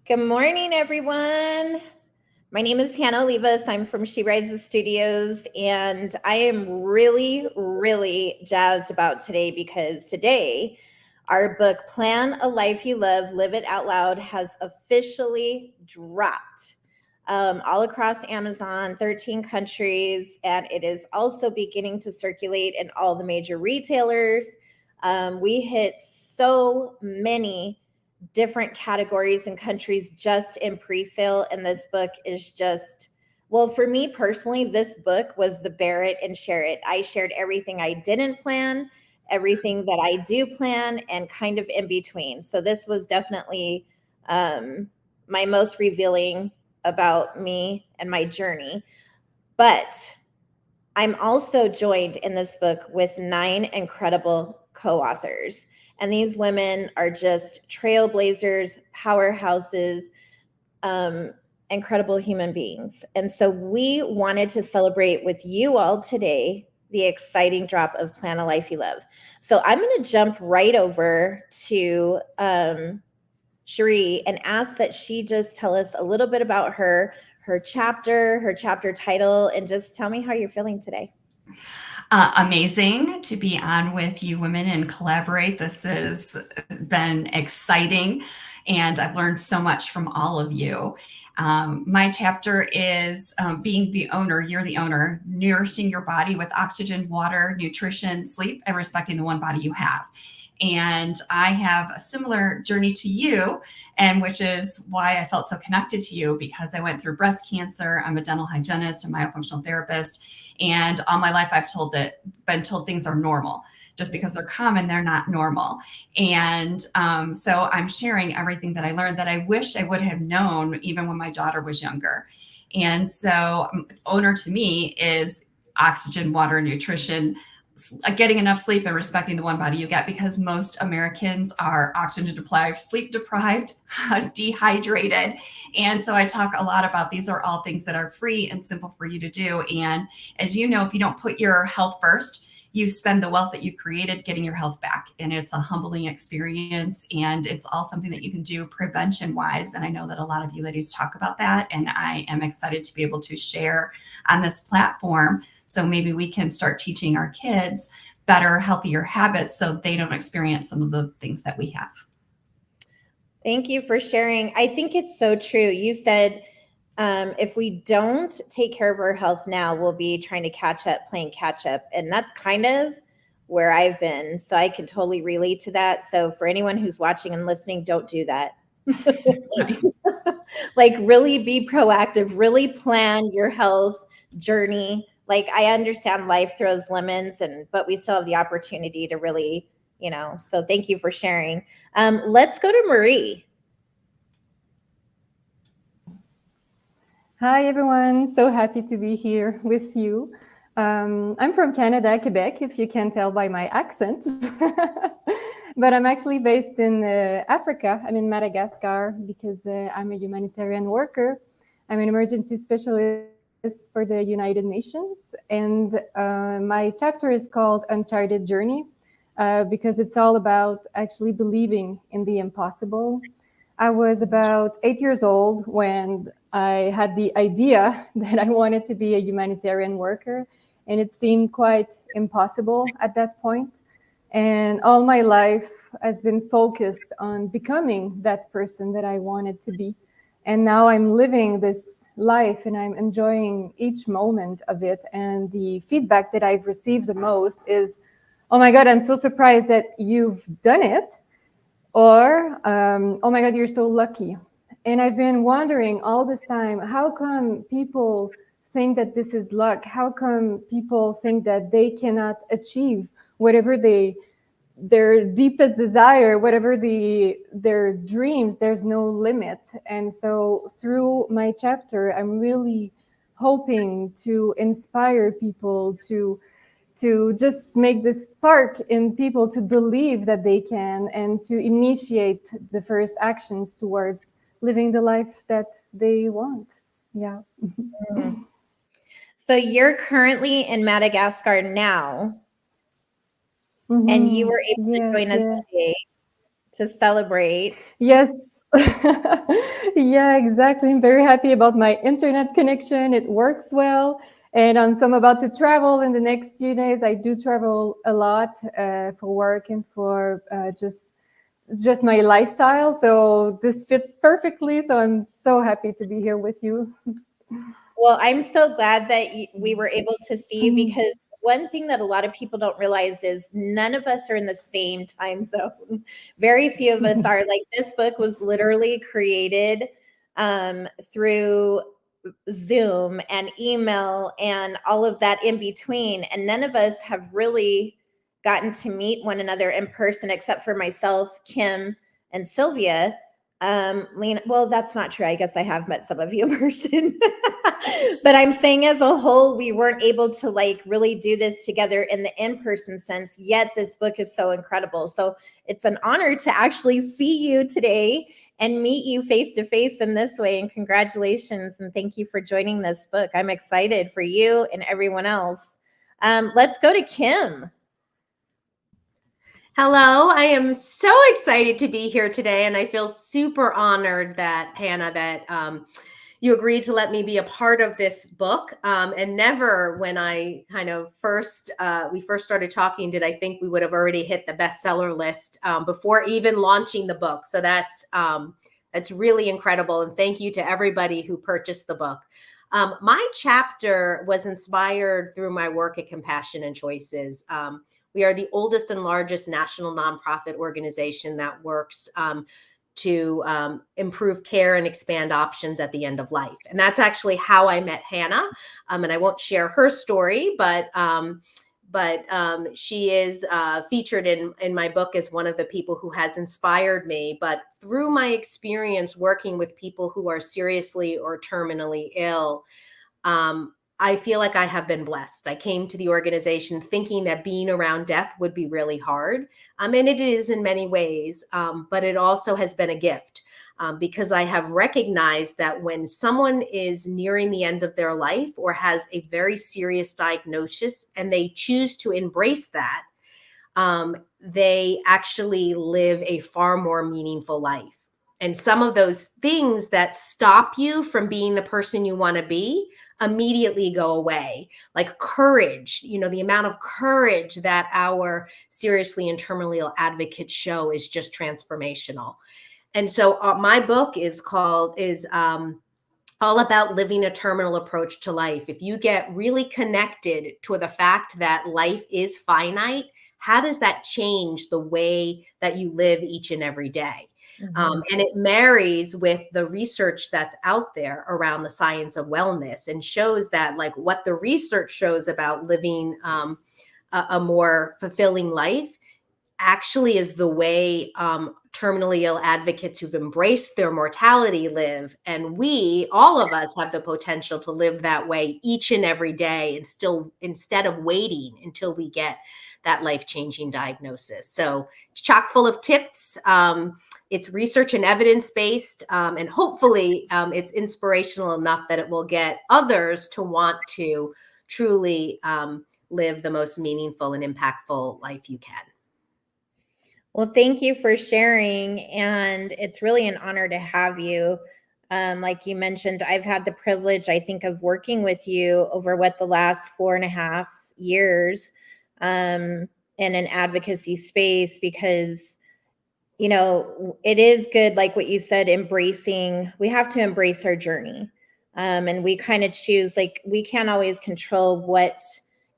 Good morning, everyone. My name is Hanna Olivas. I'm from She Rises Studios, and I am really jazzed about today because today our book, Plan a Life You Love, Live It Out Loud, has officially dropped all across Amazon, 13 countries, and it is also beginning to circulate in all the major retailers. We hit so many different categories and countries just in pre-sale, and this book is just, well, for me personally, this book was the bear it and share it. I shared everything I didn't plan, everything that I do plan, and kind of in between. So this was definitely my most revealing about me and my journey. But I'm also joined in this book with 9 incredible co-authors. And these women are just trailblazers, powerhouses, um, incredible human beings. And so we wanted to celebrate with you all today the exciting drop of Plan a Life You Love. So I'm going to jump right over to Cherie and ask that she just tell us a little bit about her chapter title, and just tell me how you're feeling today. Amazing to be on with you women and collaborate. This has been exciting, and I've learned so much from all of you. My chapter is being the owner, you're the owner, nourishing your body with oxygen, water, nutrition, sleep, and respecting the one body you have. And I have a similar journey to you, and which is why I felt so connected to you, because I went through breast cancer. I'm a dental hygienist and myofunctional therapist, and all my life been told things are normal. Just because they're common, they're not normal. And so I'm sharing everything that I learned that I wish I would have known even when my daughter was younger. And so owner to me is oxygen, water, nutrition, getting enough sleep, and respecting the one body you get, because most Americans are oxygen deprived, sleep deprived, dehydrated. And so I talk a lot about these are all things that are free and simple for you to do. And as you know, if you don't put your health first, you spend the wealth that you created getting your health back. And it's a humbling experience. And it's all something that you can do prevention wise. And I know that a lot of you ladies talk about that. And I am excited to be able to share on this platform. So maybe we can start teaching our kids better, healthier habits so they don't experience some of the things that we have. Thank you for sharing. I think it's so true. You said if we don't take care of our health now, we'll be trying to catch up, playing catch up. And that's kind of where I've been. So I can totally relate to that. So for anyone who's watching and listening, don't do that. Right. Like, really be proactive, really plan your health journey. Like, I understand life throws lemons, but we still have the opportunity to really, so thank you for sharing. Let's go to Marie. Hi, everyone. So happy to be here with you. I'm from Canada, Quebec, if you can tell by my accent. But I'm actually based in Africa. I'm in Madagascar because I'm a humanitarian worker. I'm an emergency specialist for the United Nations. And my chapter is called Uncharted Journey because it's all about actually believing in the impossible. I was about 8 years old when I had the idea that I wanted to be a humanitarian worker, and it seemed quite impossible at that point. And all my life has been focused on becoming that person that I wanted to be. And now I'm living this life and I'm enjoying each moment of it. And the feedback that I've received the most is, oh my God, I'm so surprised that you've done it. Or, oh my God, you're so lucky. And I've been wondering all this time, how come people think that this is luck? How come people think that they cannot achieve whatever their deepest desire, whatever their dreams, there's no limit. And so through my chapter, I'm really hoping to inspire people to just make this spark in people to believe that they can and to initiate the first actions towards living the life that they want. Yeah. So you're currently in Madagascar now, and you Mm-hmm. were able to Yes, join us yes. today. to celebrate. Yes. Yeah, exactly. I'm very happy about my internet connection. It works well. And so I'm about to travel in the next few days. I do travel a lot for work and for just my lifestyle. So this fits perfectly. So I'm so happy to be here with you. Well, I'm so glad that we were able to see you, Mhm. because one thing that a lot of people don't realize is none of us are in the same time zone. Very few of us are. Like, this book was literally created through Zoom and email and all of that in between. And none of us have really gotten to meet one another in person, except for myself, Kim, and Sylvia. Lena, well, that's not true. I guess I have met some of you in person. But I'm saying as a whole, we weren't able to like really do this together in the in-person sense, yet this book is so incredible. So it's an honor to actually see you today and meet you face to face in this way. And congratulations and thank you for joining this book. I'm excited for you and everyone else. Let's go to Kim. Hello, I am so excited to be here today, and I feel super honored that, Hanna, that you agreed to let me be a part of this book. And never, when I kind of we first started talking, did I think we would have already hit the bestseller list before even launching the book. So that's really incredible, and thank you to everybody who purchased the book. My chapter was inspired through my work at Compassion and Choices. We are the oldest and largest national nonprofit organization that works to improve care and expand options at the end of life. And that's actually how I met Hanna. And I won't share her story, but she is featured in my book as one of the people who has inspired me. But through my experience working with people who are seriously or terminally ill, I feel like I have been blessed. I came to the organization thinking that being around death would be really hard. And it is in many ways, but it also has been a gift because I have recognized that when someone is nearing the end of their life or has a very serious diagnosis and they choose to embrace that, they actually live a far more meaningful life. And some of those things that stop you from being the person you want to be immediately go away, like courage. The amount of courage that our seriously and terminally ill advocates show is just transformational. And so my book is all about living a terminal approach to life. If you get really connected to the fact that life is finite, how does that change the way that you live each and every day? And it marries with the research that's out there around the science of wellness and shows that, like, what the research shows about living a more fulfilling life actually is the way terminally ill advocates who've embraced their mortality live. And all of us, have the potential to live that way each and every day, and still, instead of waiting until we get that life-changing diagnosis. So it's chock full of tips. It's research and evidence-based, and hopefully it's inspirational enough that it will get others to want to truly live the most meaningful and impactful life you can. Well, thank you for sharing. And it's really an honor to have you. Like you mentioned, I've had the privilege, I think, of working with you over the last 4.5 years in an advocacy space, because, it is good, like what you said, we have to embrace our journey. And we kind of choose, like, we can't always control what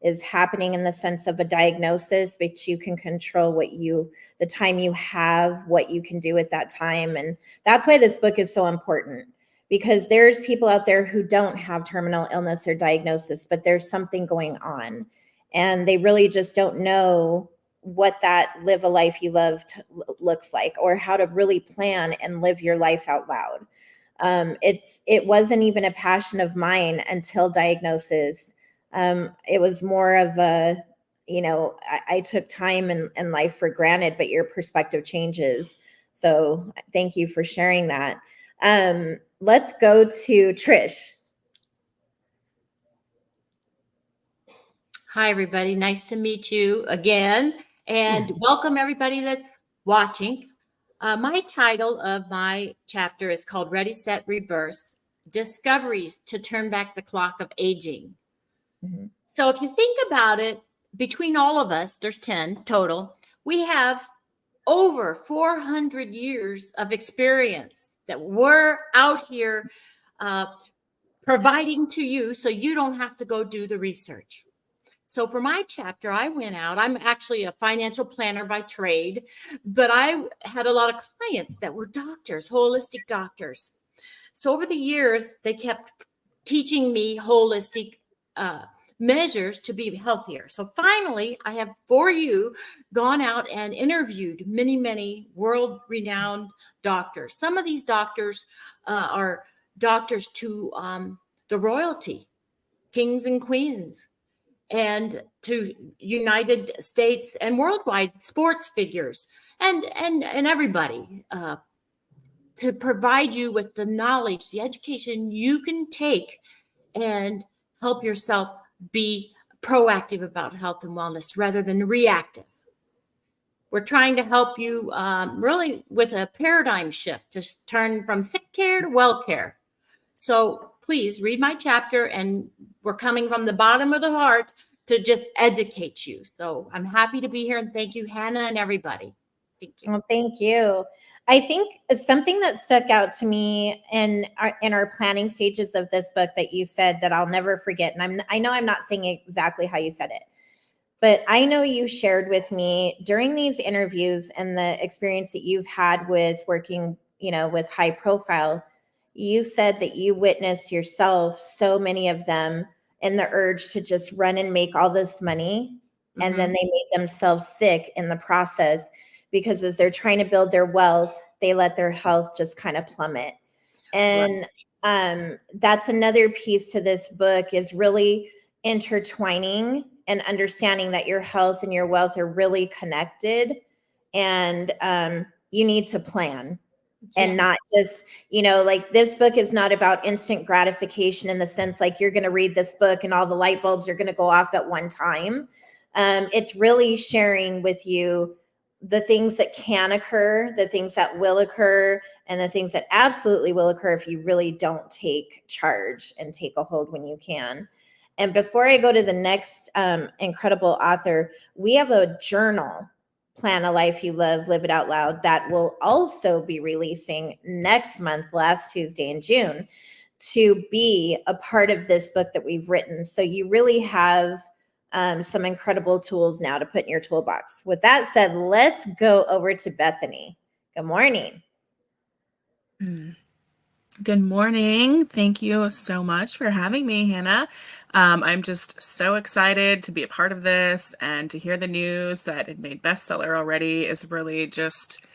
is happening in the sense of a diagnosis, but you can control the time you have, what you can do at that time. And that's why this book is so important, because there's people out there who don't have terminal illness or diagnosis, but there's something going on and they really just don't know what that live a life you love looks like, or how to really plan and live your life out loud. It wasn't even a passion of mine until diagnosis. It was more of a, I took time and life for granted, but your perspective changes. So thank you for sharing that. Let's go to Trish. Hi, everybody. Nice to meet you again. And welcome everybody that's watching. My title of my chapter is called Ready, Set, Reverse, Discoveries to Turn Back the Clock of Aging. Mhm. So if you think about it, between all of us, there's 10 total, we have over 400 years of experience that we're out here providing to you so you don't have to go do the research. So for my chapter, I went out. I'm actually a financial planner by trade, but I had a lot of clients that were doctors, holistic doctors. So over the years, they kept teaching me holistic measures to be healthier. So finally, I have for you gone out and interviewed many, many world-renowned doctors. Some of these doctors are doctors to the royalty, kings and queens, and to United States and worldwide sports figures, and everybody, to provide you with the knowledge, the education you can take and help yourself be proactive about health and wellness rather than reactive. We're trying to help you really with a paradigm shift to turn from sick care to well care. So please read my chapter, and we're coming from the bottom of the heart to just educate you. So I'm happy to be here, and thank you, Hannah, and everybody. Thank you. Well, thank you. I think something that stuck out to me in our planning stages of this book that you said that I'll never forget, and I know I'm not saying exactly how you said it, but I know you shared with me during these interviews and the experience that you've had with working, with high profile, you said that you witnessed yourself, so many of them, in the urge to just run and make all this money. And then they made themselves sick in the process, because as they're trying to build their wealth, they let their health just kind of plummet. And that's another piece to this book, is really intertwining and understanding that your health and your wealth are really connected, and you need to plan. And Yes. not just, like, this book is not about instant gratification in the sense like you're going to read this book and all the light bulbs are going to go off at one time. It's really sharing with you the things that can occur, the things that will occur, and the things that absolutely will occur if you really don't take charge and take a hold when you can. And before I go to the next incredible author, we have a journal, Plan a Life You Love, Live It Out Loud, that will also be releasing next month, last Tuesday in June, to be a part of this book that we've written. So you really have some incredible tools now to put in your toolbox. With that said, let's go over to Bethany. Good morning. Good morning. Thank you so much for having me, Hannah. I'm just so excited to be a part of this, and to hear the news that it made bestseller already is really just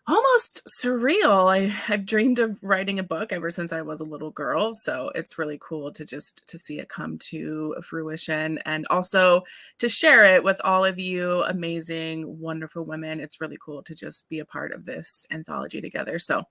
almost surreal. I've dreamed of writing a book ever since I was a little girl, so it's really cool to see it come to fruition, and also to share it with all of you amazing, wonderful women. It's really cool to just be a part of this anthology together. So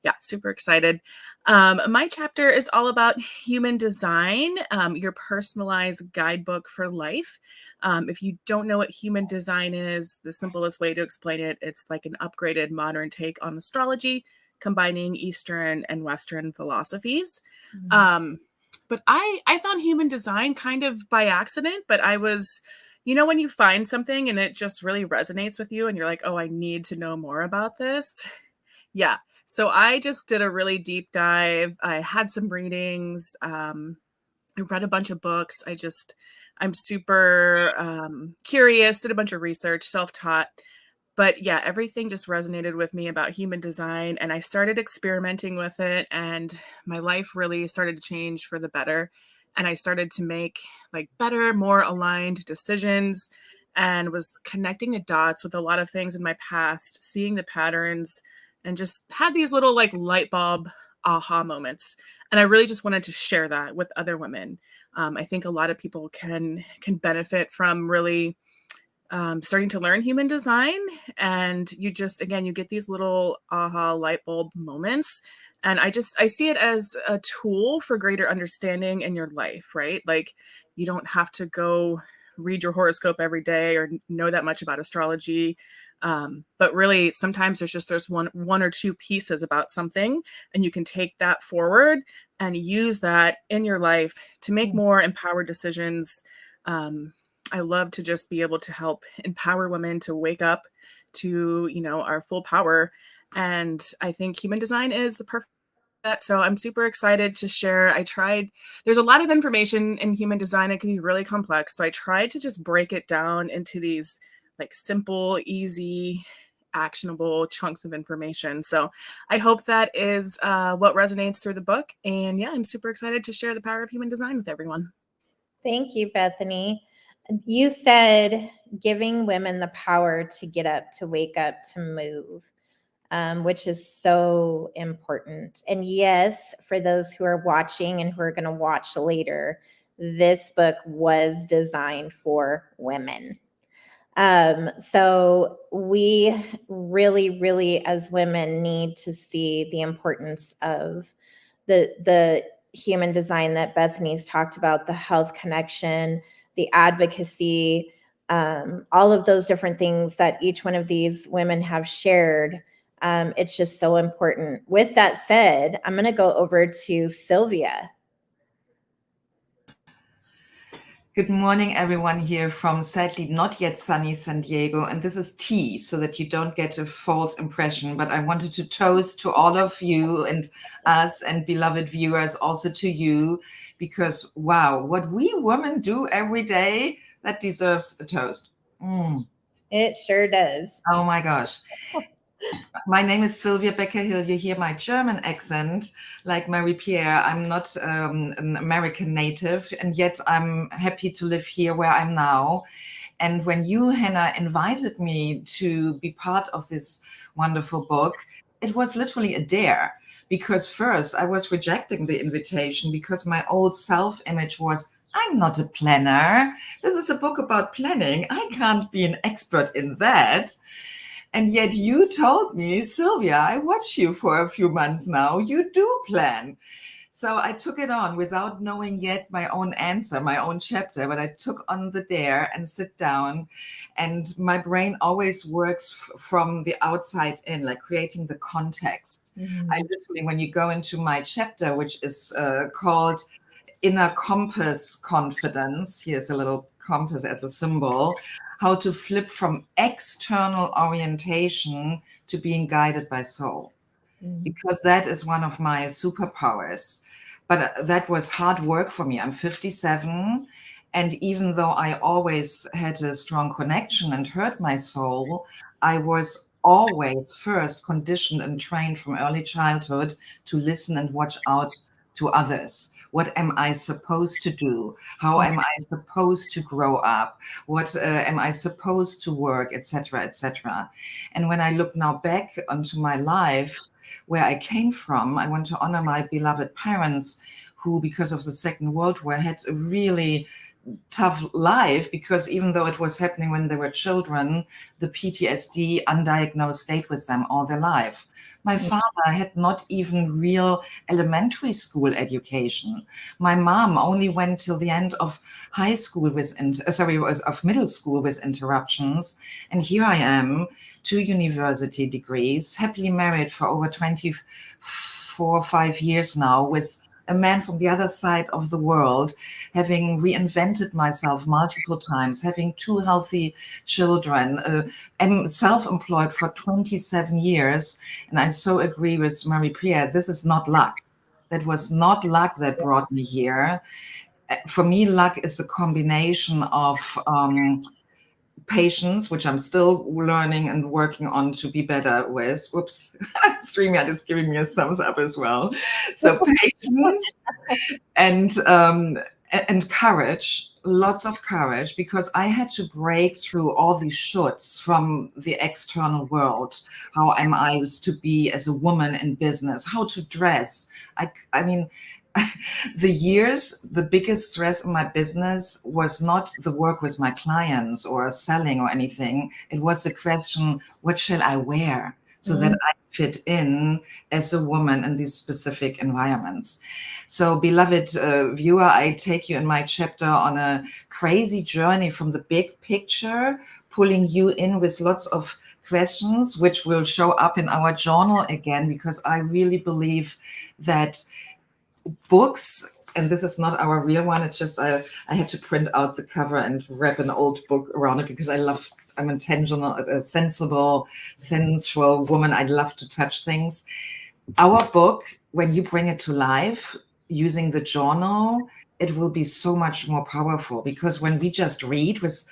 yeah, super excited. My chapter is all about human design, your personalized guidebook for life. If you don't know what human design is, the simplest way to explain it, it's like an upgraded modern take on astrology, combining Eastern and Western philosophies. But I found human design kind of by accident, but I was, when you find something and it just really resonates with you and you're like, oh, I need to know more about this. Yeah. So I just did a really deep dive. I had some readings. I read a bunch of books. I'm super curious, did a bunch of research, self-taught. But yeah, everything just resonated with me about human design. And I started experimenting with it, and my life really started to change for the better. And I started to make like better, more aligned decisions, and was connecting the dots with a lot of things in my past, seeing the patterns, and just had these little like light bulb aha moments. And I really just wanted to share that with other women. I think a lot of people can benefit from really starting to learn human design. And you get these little aha light bulb moments. And I see it as a tool for greater understanding in your life, right? Like, you don't have to go read your horoscope every day or know that much about astrology. But really, sometimes there's one or two pieces about something, and you can take that forward and use that in your life to make more empowered decisions. I love to just be able to help empower women to wake up to, our full power. And I think human design is the perfect that. So I'm super excited to share. There's a lot of information in human design. It can be really complex. So I tried to just break it down into these like simple, easy, actionable chunks of information. So I hope that is what resonates through the book. And yeah, I'm super excited to share the power of human design with everyone. Thank you, Bethany. You said giving women the power to get up, to wake up, to move, which is so important. And yes, for those who are watching and who are going to watch later, this book was designed for women. So we really, really, as women, need to see the importance of the human design that Bethany's talked about, the health connection, the advocacy, all of those different things that each one of these women have shared. It's just so important. With that said, I'm going to go over to Sylvia. Good morning, everyone here from sadly not yet sunny San Diego. And this is tea so that you don't get a false impression. But I wanted to toast to all of you and us and beloved viewers, also to you, because wow, what we women do every day, that deserves a toast. It sure does. Oh my gosh. My name is Sylvia Becker-Hill. You hear my German accent, like Marie-Pierre. I'm not an American native, and yet I'm happy to live here where I'm now. And when you, Hanna, invited me to be part of this wonderful book, it was literally a dare. Because first, I was rejecting the invitation because my old self-image was, I'm not a planner. This is a book about planning. I can't be an expert in that. And yet you told me, Sylvia, I watch you for a few months now. You do plan. So I took it on without knowing yet my own answer, my own chapter, but I took on the dare and sit down. And my brain always works from the outside in, like creating the context. I literally, when you go into my chapter, which is called Inner Compass Confidence, here's a little compass as a symbol, how to flip from external orientation to being guided by soul. Because that is one of my superpowers. But that was hard work for me. I'm 57. And even though I always had a strong connection and heard my soul, I was always first conditioned and trained from early childhood to listen and watch out to others. What am I supposed to do? How am I supposed to grow up? What am I supposed to work, etc., etc. And when I look now back onto my life, where I came from, I want to honor my beloved parents who, because of the Second World War, had a really tough life, because even though it was happening when they were children, the PTSD undiagnosed stayed with them all their life. My father had not even real elementary school education. My mom only went till the end of high school of middle school with interruptions. And here I am, 2 university degrees, happily married for over 5 years now with a man from the other side of the world, having reinvented myself multiple times, having 2 healthy children, I'm self-employed for 27 years. And I so agree with Marie-Pierre, this is not luck. That was not luck that brought me here. For me, luck is a combination of patience, which I'm still learning and working on to be better with. Whoops, StreamYard is giving me a thumbs up as well. So patience and courage, lots of courage, because I had to break through all these shoulds from the external world. How am I to be as a woman in business? How to dress? I mean, the biggest stress in my business was not the work with my clients or selling or anything. It was the question, what shall I wear? so that I fit in as a woman in these specific environments. So, beloved viewer, I take you in my chapter on a crazy journey from the big picture, pulling you in with lots of questions, which will show up in our journal again, because I really believe that books, and this is not our real one, it's just I had to print out the cover and wrap an old book around it because I'm intentional, a sensible, sensual woman. I love to touch things. Our book, when you bring it to life using the journal, it will be so much more powerful, because when we just read with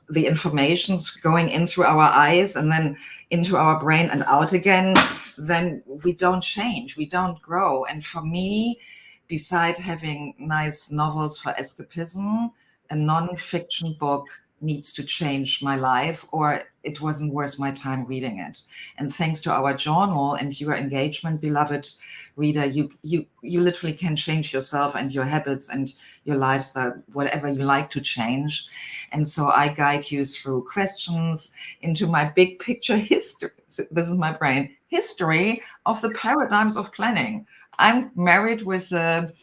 the information's going in through our eyes and then into our brain and out again, then we don't change, we don't grow. And for me, beside having nice novels for escapism, a non-fiction book needs to change my life, or it wasn't worth my time reading it. And thanks to our journal and your engagement, beloved reader, you literally can change yourself and your habits and your lifestyle, whatever you like to change. And so I guide you through questions into my big picture history. This is my brain. History of the paradigms of planning. I'm married with a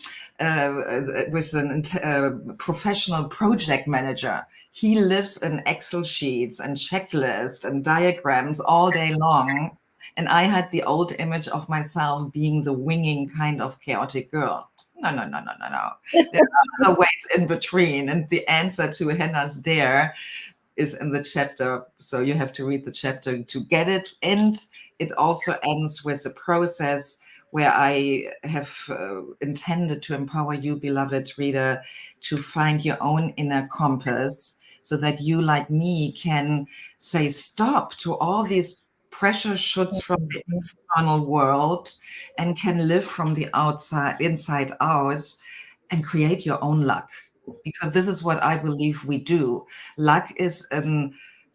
professional project manager. He lives in Excel sheets and checklists and diagrams all day long. And I had the old image of myself being the winging kind of chaotic girl. No. There are other ways in between. And the answer to Hanna's dare is in the chapter. So you have to read the chapter to get it. And it also ends with a process where I have intended to empower you, beloved reader, to find your own inner compass, so that you, like me, can say stop to all these pressure shoots from the external world and can live from the inside out, and create your own luck. Because this is what I believe we do. Luck is a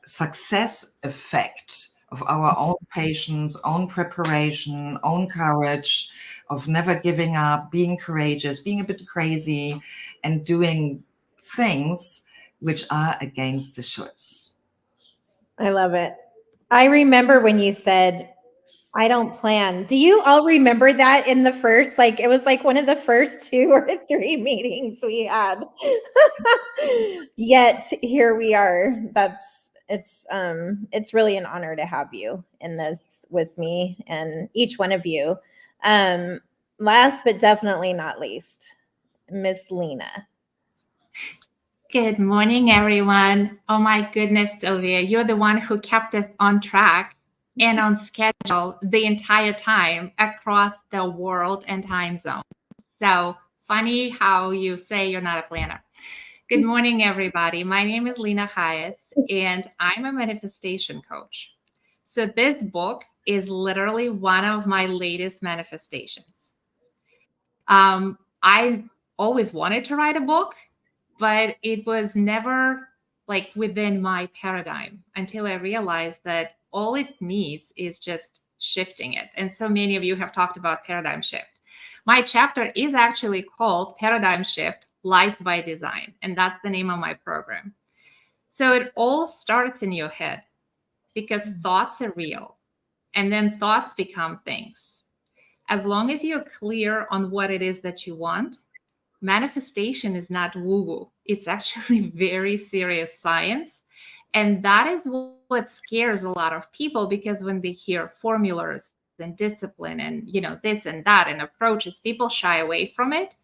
success effect of our own patience, own preparation, own courage, of never giving up, being courageous, being a bit crazy, and doing things which are against the shoulds. I love it. I remember when you said, I don't plan. Do you all remember that in the first, like, it was like one of the first 2 or 3 meetings we had. Yet here we are. It's really an honor to have you in this with me and each one of you. Last but definitely not least, Miss Lena. Good morning, everyone. Oh my goodness, Sylvia, you're the one who kept us on track and on schedule the entire time across the world and time zone. So funny how you say you're not a planner. Good morning, everybody. My name is Lena Hayes, and I'm a manifestation coach. So this book is literally one of my latest manifestations. I always wanted to write a book, but it was never like within my paradigm until I realized that all it needs is just shifting it. And so many of you have talked about paradigm shift. My chapter is actually called Paradigm Shift, Life by Design. And that's the name of my program. So it all starts in your head, because thoughts are real. And then thoughts become things. As long as you're clear on what it is that you want, manifestation is not woo-woo. It's actually very serious science. And that is what scares a lot of people, because when they hear formulas and discipline and, this and that and approaches, people shy away from it.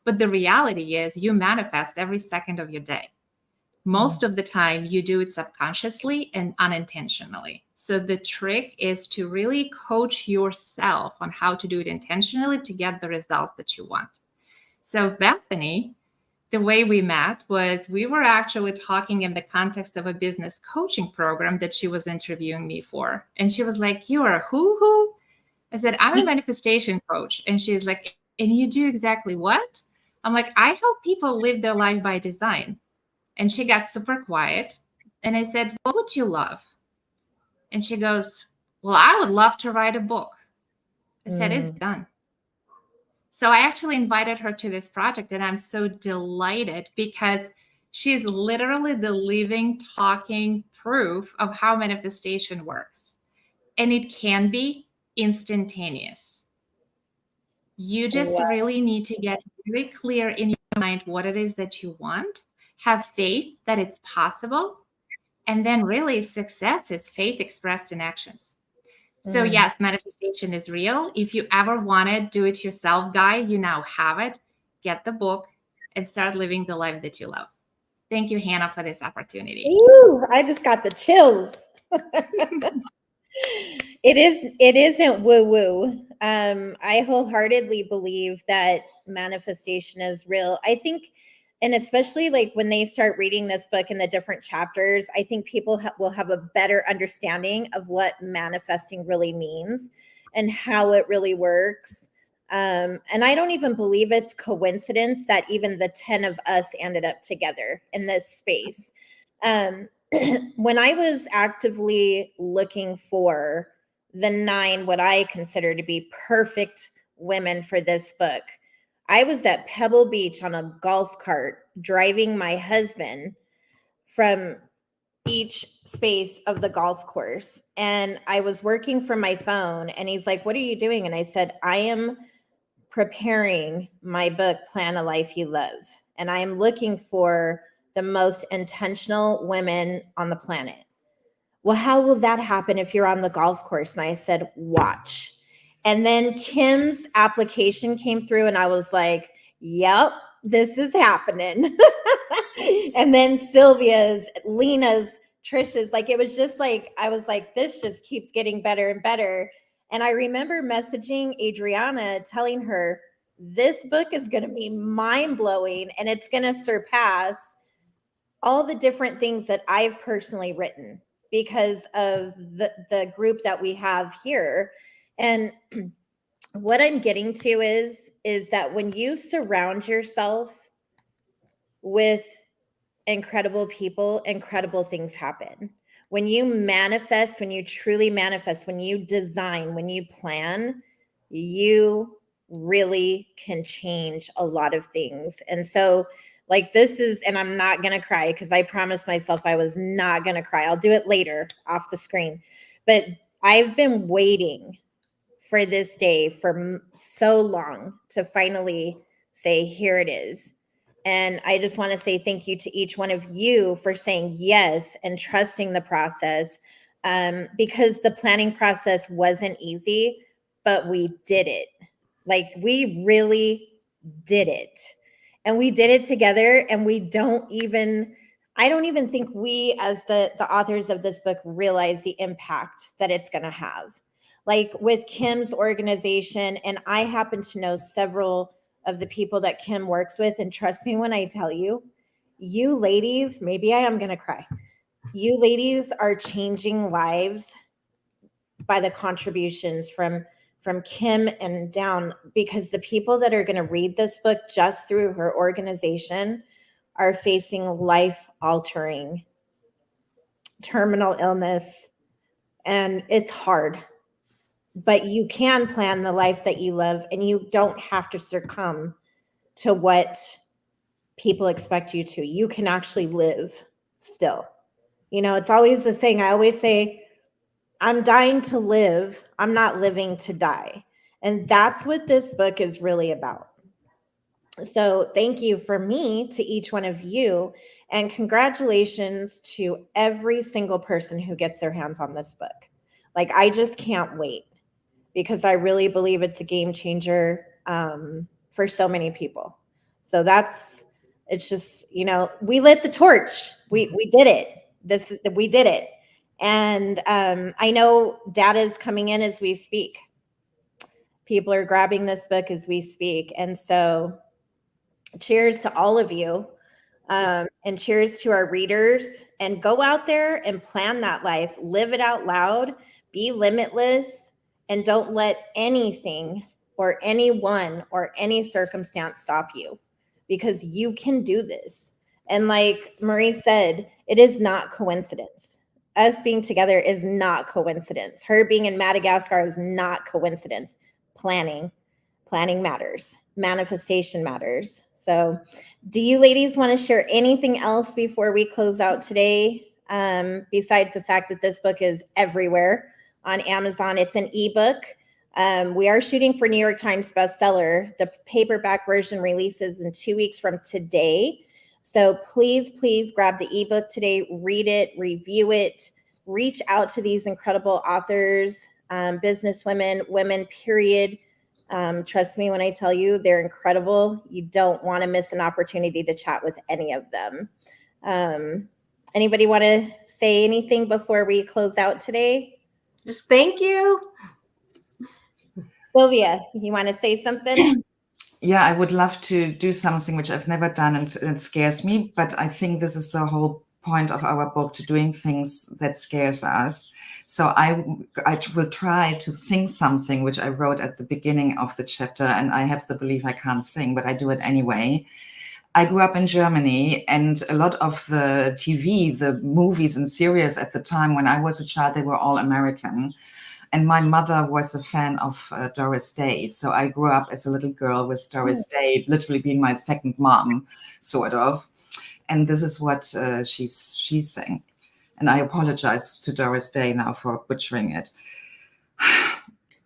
But the reality is you manifest every second of your day. Most of the time you do it subconsciously and unintentionally. So the trick is to really coach yourself on how to do it intentionally to get the results that you want. So Bethany, the way we met was we were actually talking in the context of a business coaching program that she was interviewing me for. And she was like, "You are a who?" I said, "I'm a manifestation coach." And she's like, "And you do exactly what?" I'm like, "I help people live their life by design." And she got super quiet. And I said, "What would you love?" And she goes, "Well, I would love to write a book." I said, "It's done." So I actually invited her to this project, and I'm so delighted because she's literally the living, talking proof of how manifestation works. and it can be instantaneous. You just really need to get very clear in your mind what it is that you want, have faith that it's possible, and then really success is faith expressed in actions. So yes, manifestation is real. If you ever wanted do-it-yourself guy, you now have it. Get the book and start living the life that you love. Thank you, Hanna, for this opportunity. Ooh, I just got the chills. It isn't woo-woo. I wholeheartedly believe that manifestation is real. I think, and especially like when they start reading this book in the different chapters, I think people will have a better understanding of what manifesting really means and how it really works. And I don't even believe it's coincidence that even the 10 of us ended up together in this space. When I was actively looking for the 9, what I consider to be perfect women for this book, I was at Pebble Beach on a golf cart driving my husband from each space of the golf course. And I was working from my phone and he's like, "What are you doing?" And I said, "I am preparing my book, Plan a Life You Love. And I am looking for the most intentional women on the planet." "Well, how will that happen if you're on the golf course?" And I said, "Watch." And then Kim's application came through and I was like, "Yep, this is happening." And then Sylvia's, Lena's, Trisha's, like, it was just like, I was like, this just keeps getting better and better. And I remember messaging Adriana, telling her, this book is going to be mind blowing and it's going to surpass all the different things that I've personally written because of the group that we have here. And what I'm getting to is that when you surround yourself with incredible people, incredible things happen. When you manifest, when you truly manifest, when you design, when you plan, you really can change a lot of things. And so, like, this is, and I'm not going to cry because I promised myself I was not going to cry. I'll do it later off the screen. But I've been waiting for this day for so long to finally say, here it is. And I just want to say thank you to each one of you for saying yes and trusting the process, because the planning process wasn't easy, but we did it. Like, we really did it. And we did it together. And I don't even think we as the authors of this book realize the impact that it's going to have. Like with Kim's organization, and I happen to know several of the people that Kim works with. And trust me when I tell you, you ladies, maybe I am going to cry. You ladies are changing lives by the contributions from Kim and down, because the people that are going to read this book just through her organization are facing life-altering terminal illness. And it's hard. But you can plan the life that you love, and you don't have to succumb to what people expect you to. You can actually live still. You know, it's always the saying. I always say, I'm dying to live. I'm not living to die. And that's what this book is really about. So thank you for me to each one of you. And congratulations to every single person who gets their hands on this book. Like, I just can't wait, because I really believe it's a game changer for so many people. So it's just, you know, we lit the torch. We did it. We did it. And I know data is coming in as we speak. People are grabbing this book as we speak. And so cheers to all of you. And cheers to our readers. And go out there and plan that life. Live it out loud. Be limitless. And don't let anything or anyone or any circumstance stop you, because you can do this. And like Marie said, it is not coincidence. Us being together is not coincidence. Her being in Madagascar is not coincidence. Planning matters. Manifestation matters. So do you ladies want to share anything else before we close out today? Besides the fact that this book is everywhere. on Amazon. It's an ebook. We are shooting for New York Times bestseller. The paperback version releases in 2 weeks from today. So please grab the ebook today, read it, review it, reach out to these incredible authors, businesswomen, women, period. Trust me when I tell you they're incredible. You don't want to miss an opportunity to chat with any of them. Anybody want to say anything before we close out today? Just thank you. Sylvia, you want to say something? Yeah, I would love to do something which I've never done, and it scares me, but I think this is the whole point of our book, to doing things that scares us. So I will try to sing something which I wrote at the beginning of the chapter, and I have the belief I can't sing, but I do it anyway. I grew up in Germany, and a lot of the TV, the movies and series at the time when I was a child, they were all American. And my mother was a fan of Doris Day. So I grew up as a little girl with Doris Day, literally being my second mom, sort of. And this is what she sang. And I apologize to Doris Day now for butchering it.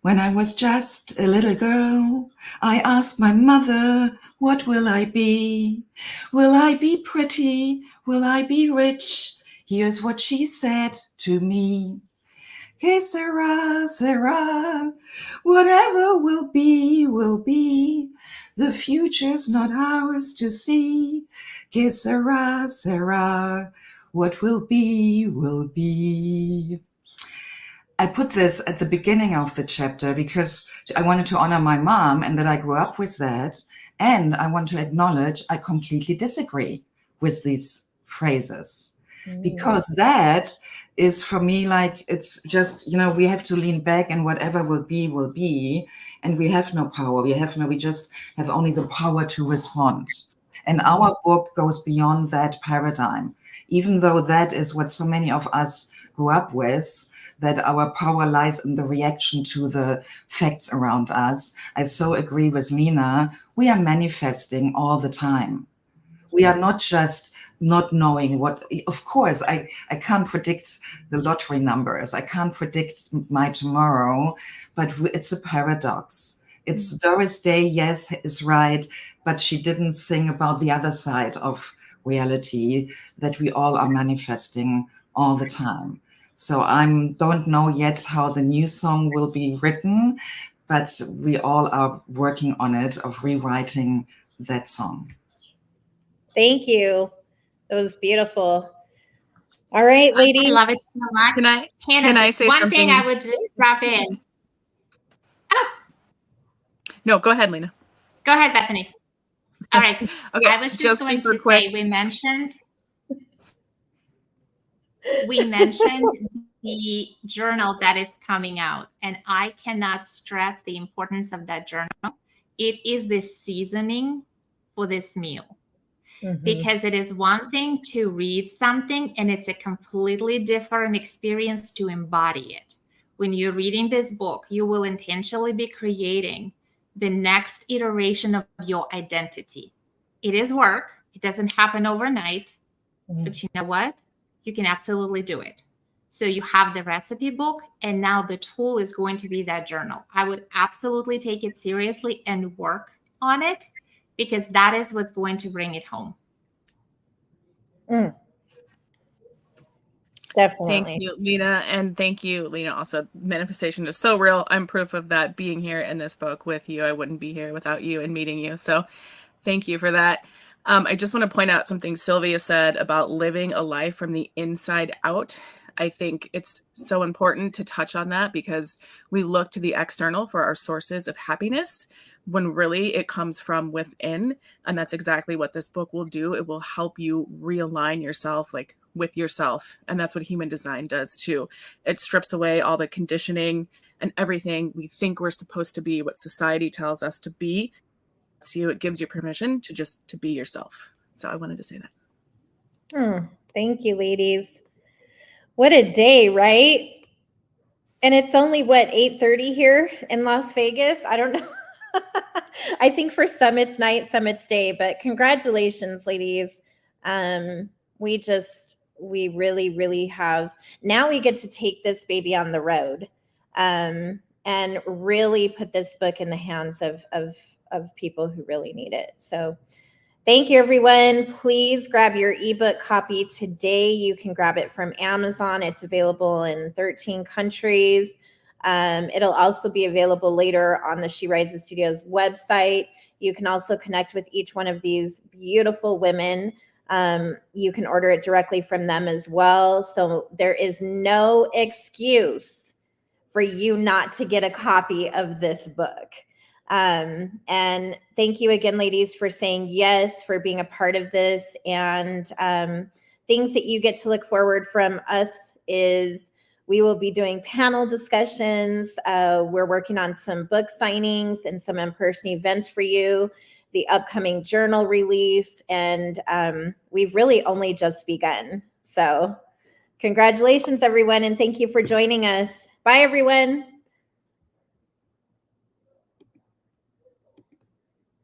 When I was just a little girl, I asked my mother, what will I be? Will I be pretty? Will I be rich? Here's what she said to me. Que sera, sera, whatever will be, will be. The future's not ours to see. Que sera, sera, what will be, will be. I put this at the beginning of the chapter because I wanted to honor my mom and that I grew up with that. And I want to acknowledge I completely disagree with these phrases, because that is for me like, it's just, we have to lean back and whatever will be, will be. And we have no power. We just have only the power to respond. And our book goes beyond that paradigm, even though that is what so many of us grew up with, that our power lies in the reaction to the facts around us. I so agree with Lena. We are manifesting all the time. We are not just not knowing what, of course, I can't predict the lottery numbers. I can't predict my tomorrow, but it's a paradox. It's Doris Day, yes, is right, but she didn't sing about the other side of reality that we all are manifesting all the time. So I don't know yet how the new song will be written, but we all are working on it, of rewriting that song. Thank you. That was beautiful. All right, ladies. I love it so much. Hannah, can I say one something? thing I would just drop in. Oh. No, go ahead, Lena. Go ahead, Bethany. All right. Okay, I was just going to say, we mentioned the journal that is coming out, and I cannot stress the importance of that journal. It is the seasoning for this meal. Because it is one thing to read something and it's a completely different experience to embody it. When you're reading this book, you will intentionally be creating the next iteration of your identity. It is work. It doesn't happen overnight, but you know what? You can absolutely do it. So you have the recipe book, and now the tool is going to be that journal. I would absolutely take it seriously and work on it, because that is what's going to bring it home. Definitely. Thank you, Lena. And thank you, Lena. Also, manifestation is so real. I'm proof of that, being here in this book with you. I wouldn't be here without you and meeting you. So thank you for that. I just want to point out something Sylvia said about living a life from the inside out. I think it's so important to touch on that, because we look to the external for our sources of happiness, when really it comes from within. And that's exactly what this book will do. It will help you realign yourself, like with yourself. And that's what human design does too. It strips away all the conditioning and everything we think we're supposed to be, what society tells us to be. So it gives you permission to be yourself. So I wanted to say that. Thank you, ladies. What a day, right? And it's only 8:30 here in Las Vegas. I don't know. I think for some it's night, some it's day, but congratulations, ladies. We really have, now we get to take this baby on the road. and really put this book in the hands of people who really need it. So thank you, everyone. Please grab your ebook copy today. You can grab it from Amazon. It's available in 13 countries. It'll also be available later on the She Rises Studios website. You can also connect with each one of these beautiful women. You can order it directly from them as well. So there is no excuse for you not to get a copy of this book. And thank you again, ladies, for saying yes, for being a part of this. And things that you get to look forward from us is we will be doing panel discussions. We're working on some book signings and some in-person events for you, the upcoming journal release, and we've really only just begun. So congratulations, everyone, and thank you for joining us. Bye, everyone.